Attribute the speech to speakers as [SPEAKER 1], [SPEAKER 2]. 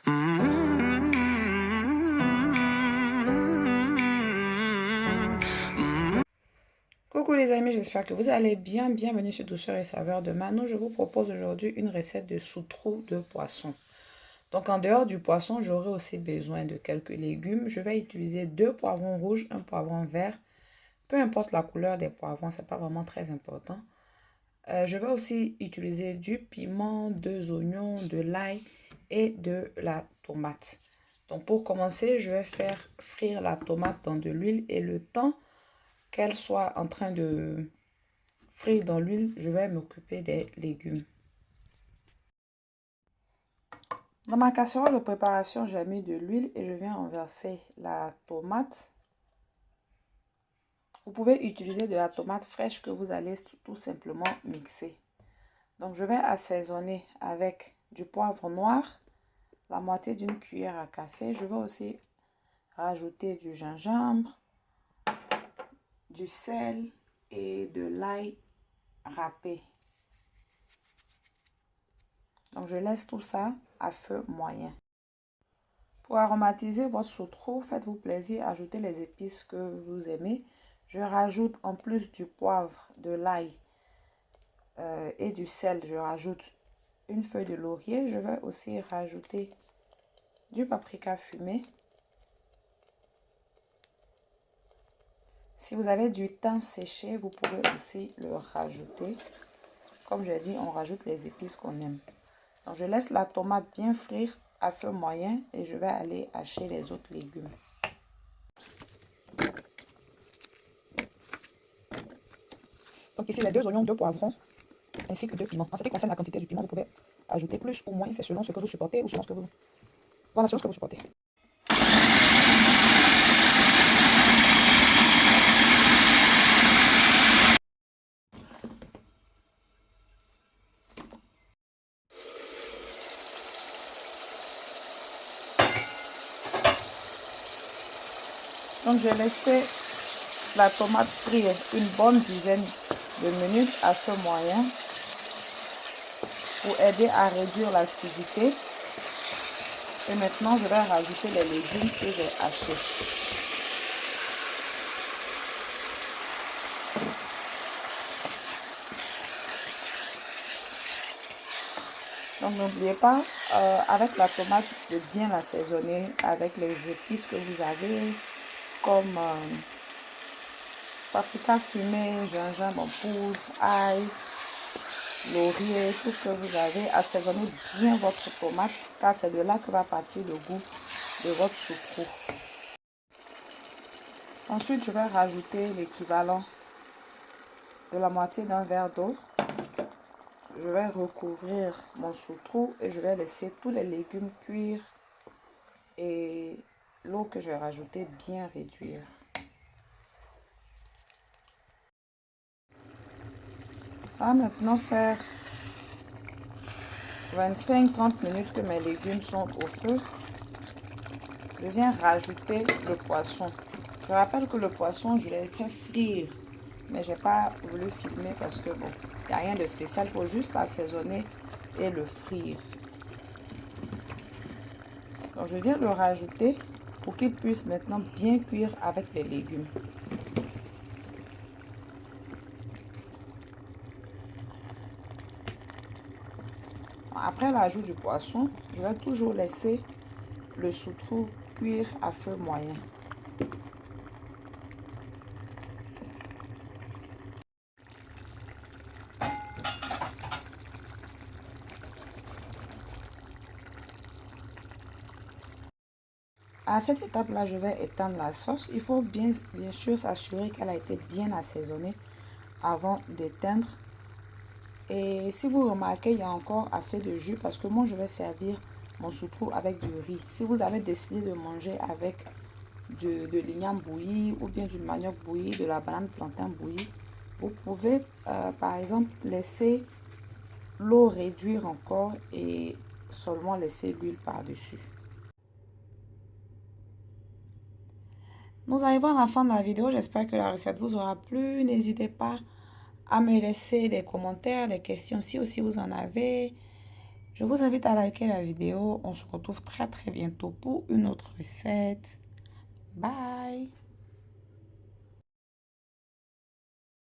[SPEAKER 1] Coucou les amis, j'espère que vous allez bien. Bienvenue sur Douceur et Saveur de Mano. Je vous propose aujourd'hui une recette de sauterelles de poisson. Donc en dehors du poisson, j'aurai aussi besoin de quelques légumes. Je vais utiliser 2 poivrons rouges, un poivron vert. Peu importe la couleur des poivrons, c'est pas vraiment très important. Je vais aussi utiliser du piment, 2 oignons, de l'ail et de la tomate. Donc pour commencer, je vais faire frire la tomate dans de l'huile et le temps qu'elle soit en train de frire dans l'huile, je vais m'occuper des légumes. Dans ma casserole de préparation, j'ai mis de l'huile et je viens renverser la tomate. Vous pouvez utiliser de la tomate fraîche que vous allez tout simplement mixer. Donc je vais assaisonner avec du poivre noir, la moitié d'une cuillère à café. Je vais aussi rajouter du gingembre, du sel et de l'ail râpé. Donc je laisse tout ça à feu moyen. Pour aromatiser votre sauterelle, faites-vous plaisir, ajoutez les épices que vous aimez. Je rajoute en plus du poivre, de l'ail et du sel, je rajoute une feuille de laurier. Je vais aussi rajouter du paprika fumé. Si vous avez du thym séché, vous pouvez aussi le rajouter. Comme j'ai dit, on rajoute les épices qu'on aime. Donc je laisse la tomate bien frire à feu moyen et je vais aller hacher les autres légumes. Donc ici, les 2 oignons, 2 poivrons, ainsi que 2 piments. En ce qui concerne la quantité du piment, vous pouvez ajouter plus ou moins, c'est selon ce que vous supportez ou selon ce que vous... Voilà, selon ce que vous supportez. Donc j'ai laissé la tomate frire une bonne dizaine de minutes à feu moyen pour aider à réduire l'acidité. Et maintenant, je vais rajouter les légumes que j'ai hachés. Donc n'oubliez pas, avec la tomate, de bien l'assaisonner avec les épices que vous avez, comme paprika fumé, gingembre en poudre, ail, laurier, tout ce que vous avez. Assaisonnez bien votre tomate, car c'est de là que va partir le goût de votre sauterelle. Ensuite, je vais rajouter l'équivalent de la moitié d'un verre d'eau. Je vais recouvrir mon sauterelle et je vais laisser tous les légumes cuire et l'eau que j'ai rajoutée bien réduire. Ça va maintenant faire 25-30 minutes que mes légumes sont au feu. Je viens rajouter le poisson. Je rappelle que le poisson, je l'ai fait frire, mais je n'ai pas voulu filmer parce que bon, il n'y a rien de spécial, il faut juste assaisonner et le frire. Donc je viens le rajouter pour qu'il puisse maintenant bien cuire avec les légumes. Après l'ajout du poisson, je vais toujours laisser le sauterelle cuire à feu moyen. À cette étape-là, je vais étendre la sauce. Il faut bien sûr s'assurer qu'elle a été bien assaisonnée avant d'éteindre. Et si vous remarquez, il y a encore assez de jus parce que moi, je vais servir mon sauterelle avec du riz. Si vous avez décidé de manger avec de l'igname bouilli ou bien du manioc bouilli, de la banane plantain bouillie, vous pouvez par exemple laisser l'eau réduire encore et seulement laisser l'huile par-dessus. Nous arrivons à la fin de la vidéo. J'espère que la recette vous aura plu. N'hésitez pas à me laisser des commentaires, des questions si aussi vous en avez. Je vous invite à liker la vidéo. On se retrouve très très bientôt pour une autre recette. Bye!